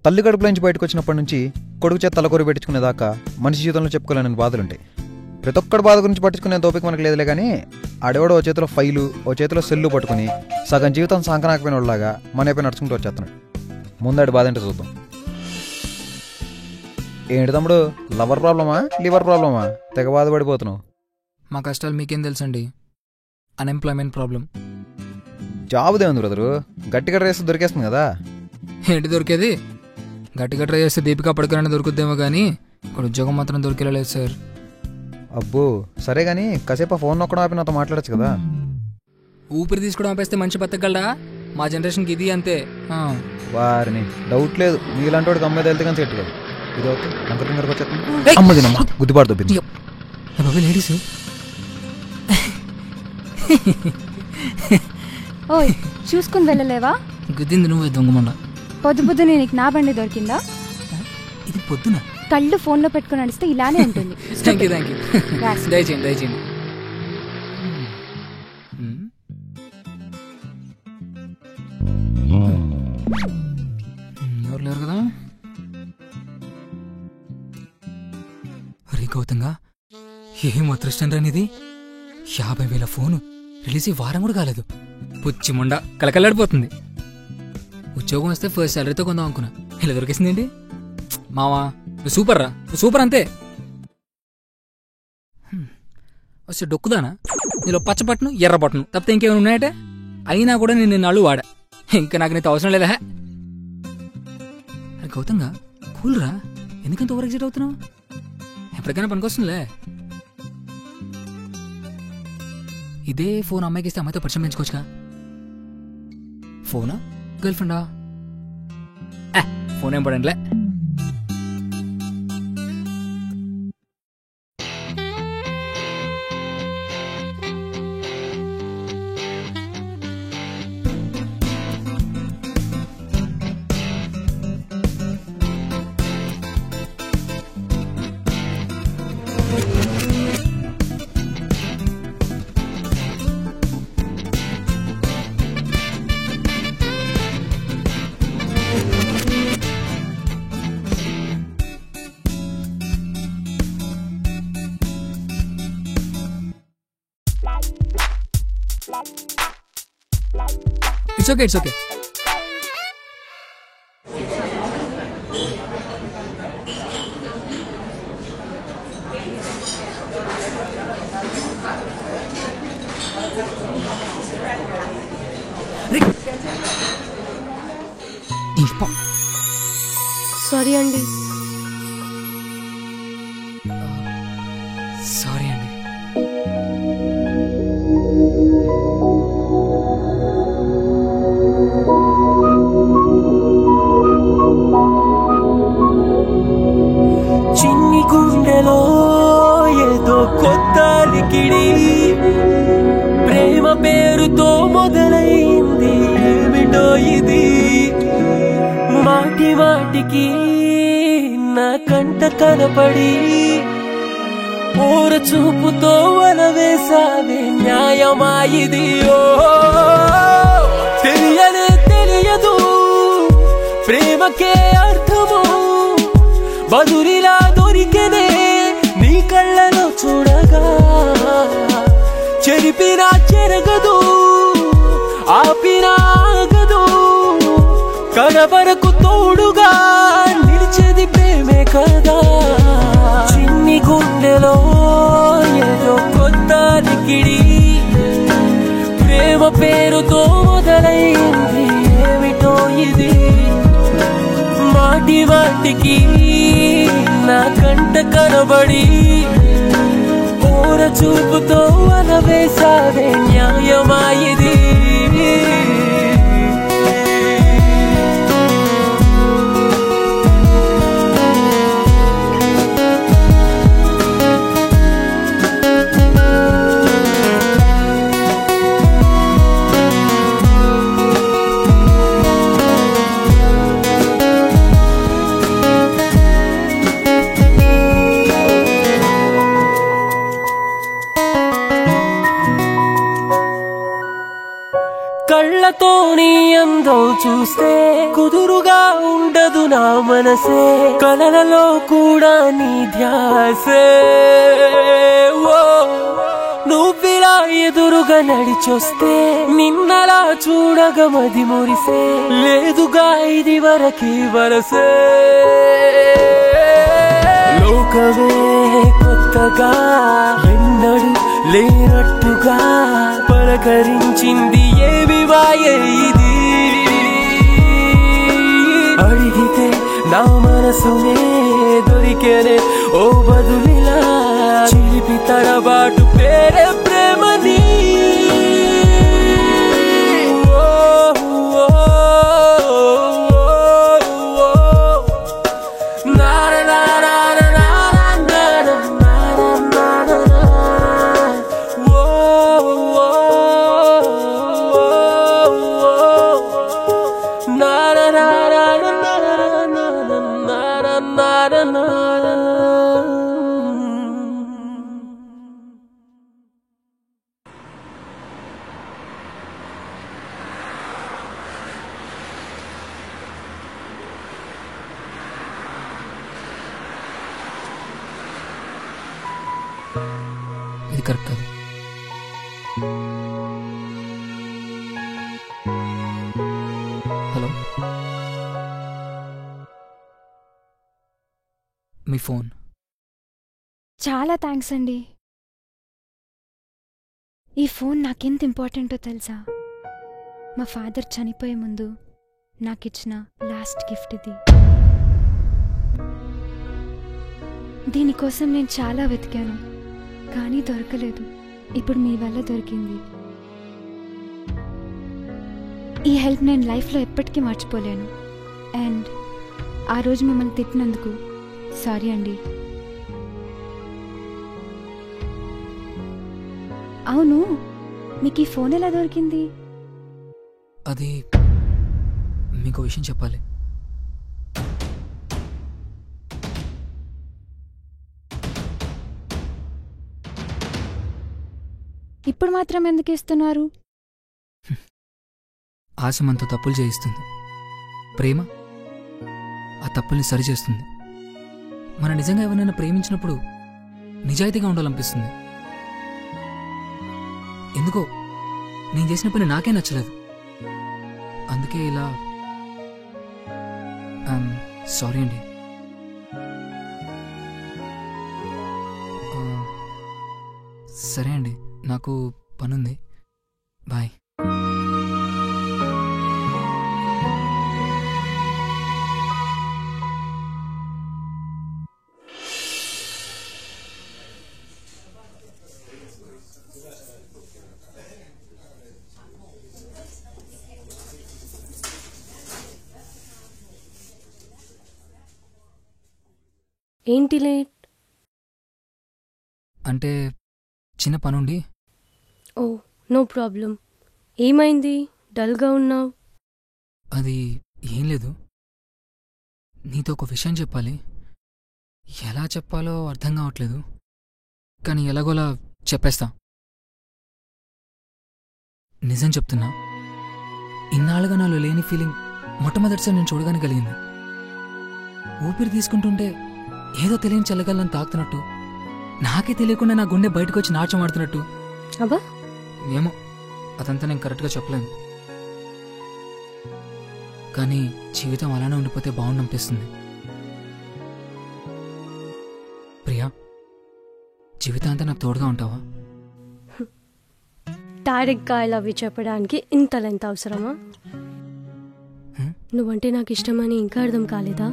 తల్లి కడుపులో నుంచి బయటకు వచ్చినప్పటి నుంచి కొడుకు చేత తలకొరి పెట్టించుకునేదాకా మనిషి జీవితంలో చెప్పుకోలేని బాధలుంటాయి. ప్రతి ఒక్కడి బాధ గురించి పట్టించుకునే తోపిక మనకు లేదులే, కానీ ఆడెవడో ఓ చేతిలో ఫైలు ఓ చేతిలో సెల్లు పట్టుకుని సగం జీవితం సాంకనాకపోయిన వాళ్ళలాగా మన అయిపోయి నడుచుకుంటూ వచ్చేస్తున్నాడు. ముందాడి బాధ ఏంటో చూద్దాం. ఏంటి తమ్ముడు, లవర్ ప్రాబ్లమా లివర్ ప్రాబ్లమా? తెగ బాధపడిపోతున్నావు. మా కష్టాలు మీకేం తెలుసండి. Unemployment problem. జాబుదే ఉంది బ్రదరు, గట్టిగా ట్రై చేస్తే దొరికేస్తుంది కదా. ఏంటి దొరికేది? గట్టిగా ట్రై చేస్తే దీపికా పడుకునే దొరుకుద్దేమో కానీ ఇక్కడ ఉద్యోగం మాత్రం దొరికేలేదు సార్. అబ్బో సరే కానీ కాసేపు ఆ ఫోన్ నొక్కడం ఆపి నాతో మాట్లాడచ్చు కదా. ఊపిరి తీసుకోవడం ఆపేస్తే మనిషి బతకగలడా? మా జనరేషన్కి ఇది అంతే. వారిని డౌట్ లేదు, నీలాంటి వాడికి అమ్మాయి వెళ్తే కానీ సెట్ కాదు. ఇది ఓకే, అంకర్ ఫింగర్కి వచ్చేస్తుంది. అమ్మది నమ్మ గుద్దిపాటు దొబ్బింది. లేడీస్ ఓయ్ చూసుకుని వెళ్ళలేవా? గుద్దింది నువ్వే దొంగమండ. పొద్దు పొద్దునే నీకు నా బండి దొరికిందా? ఇది పొద్దున కళ్ళు ఫోన్లో పెట్టుకుని నడిస్తే ఇలానే ఉంటుంది. థ్యాంక్ యూ దయచేయండి దయచేయండి. ఎవరు లేరు కదా? అరే గౌతంగా, ఏం అదృష్టం రానిది. 50,000 ఫోను రిలీజ్ వారం కూడా కాలేదు. పుచ్చి ముండ కలకలాడిపోతుంది. ఉద్యోగం వస్తే ఫస్ట్ సాలరీతో కొందాం అనుకున్నా, ఇలా దొరికేసిందేంటి? మావా నువ్వు సూపర్ రా, నువ్వు సూపర్ అంతే. వస్తే డొక్కుదానా? నీలో పచ్చబట్టను ఎర్రబట్టను తప్పితే ఇంకేమైనా ఉన్నాయటే? అయినా కూడా నేను నిన్న అళ్ళు వాడా, ఇంకా నాకు నీతో అవసరం లేదా? అరే గౌతంగా కూల్ రా, ఎందుకంత ఓవర్ ఎగ్జైట్ అవుతున్నావు? ఎప్పటికైనా పనికొస్తుందిలే. ఇదే ఫోన్ అమ్మాయికి ఇస్తే అమ్మాయితో పరిచయం పెంచుకోవచ్చుగా. ఫోనా గర్ల్ ఫ్రెండా? ఫోన్ ఏం పడండిలే. It's okay, it's okay. Sorry అండి. సారీ అండి. చిన్ని గుండెలో ఏదో కొత్త లికిడి, ప్రేమ పేరుతో మొదలైంది ఏమిటో ఇది. మాటి మాటికి నా కంట కనపడి ఓర చూపుతో వలవేసావే, న్యాయమా ఇది? ఓ తెలియదు ప్రేమకే అర్థము, బదురిలా దొరికెనే నీ కళ్ళలో చూడగా. చెరిపినా చెరగదు, ఆపినా ఆగదు, కడవరకు తోడుగా నిలిచేది ప్రేమే కదా. చిన్ని గుండెలో ఏదో కొత్త లికిడి, ప్రేమ పేరుతో మొదలైంది ఏమిటో ఇది. మాటి వాటికి నా కంట కనబడి ఓర చూపుతో వలవేసావే, న్యాయమా ఇది? చూస్తే కుదురుగా ఉండదు నా మనసే, కలలలో కూడా నీ ధ్యాసే. ఓ నువ్విలా ఎదురుగా నడిచొస్తే నిన్నలా చూడగా మది మురిసే, లేదుగా ఇది వరకి వరసే. లోకమే కొత్తగా ఎన్నడు లేనట్టుగా పలకరించింది, ఏవి వాయే ఇది. అడిగితే నా మనసునే దొరికేనే ఓ బదులిలా, చిలిపి తడబాటు పేరే ప్రేమని. ఇది కరెక్ట్ కాదు. హలో, మీ ఫోన్. చాలా థ్యాంక్స్ అండి. ఈ ఫోన్ నాకెంత ఇంపార్టెంటో తెలుసా? మా ఫాదర్ చనిపోయే ముందు నాకిచ్చిన లాస్ట్ గిఫ్ట్ ఇది. దీనికోసం నేను చాలా వెతికాను, కానీ దొరకలేదు. ఇప్పుడు మీ వల్ల దొరికింది. ఈ హెల్ప్ నేను లైఫ్లో ఎప్పటికీ మర్చిపోలేను. అండ్ ఆ రోజు మిమ్మల్ని తిట్టినందుకు సారీ అండి. అవును, మీకు ఈ ఫోన్ ఎలా దొరికింది? అది మీకు విషయం చెప్పాలి. ఇప్పుడు మాత్రం ఎందుకు ఇస్తున్నారు? ఆశ మనతో తప్పులు చేయిస్తుంది, ప్రేమ ఆ తప్పుల్ని సరిచేస్తుంది. మనం నిజంగా ఎవరైనా ప్రేమించినప్పుడు నిజాయితీగా ఉండాలనిపిస్తుంది. ఎందుకో నేను చేసిన పని నాకే నచ్చలేదు, అందుకే ఇలా. సారీ అండి. సరే అండి, నాకు పనుంది. బాయ్. ఏంటి లేట్? అంటే చిన్న పనుండి. Oh no problem. ఏమైంది, డల్గా ఉన్నావు? అది ఏం లేదు, నీతో ఒక విషయం చెప్పాలి. ఎలా చెప్పాలో అర్థం కావట్లేదు, కానీ ఎలాగోలా చెప్పేస్తా. నిజం చెప్తున్నా, ఇన్నాళ్ళుగా నాలో లేని ఫీలింగ్ మొట్టమొదటిసారి నేను చూడగానే కలిగింది. ఊపిరి తీసుకుంటుంటే ఏదో తెలియని చల్లగల్లని తాకుతున్నట్టు, నాకే తెలియకుండా నా గుండె బయటకు వచ్చి నాట్యం ఆడుతున్నట్టు. అబ్బా, ఏమో అదంతా నేను కరెక్ట్గా చెప్పలేను, కానీ జీవితం అలానే ఉండిపోతే బాగుండనిపిస్తుంది. ప్రియా, జీవితాంతా నాకు తోడుగా ఉంటావా? డైరెక్ట్గా ఇలా అవి చెప్పడానికి ఇంత లెంత్ అవసరమా? నువ్వంటే నాకు ఇష్టమని ఇంకా అర్థం కాలేదా?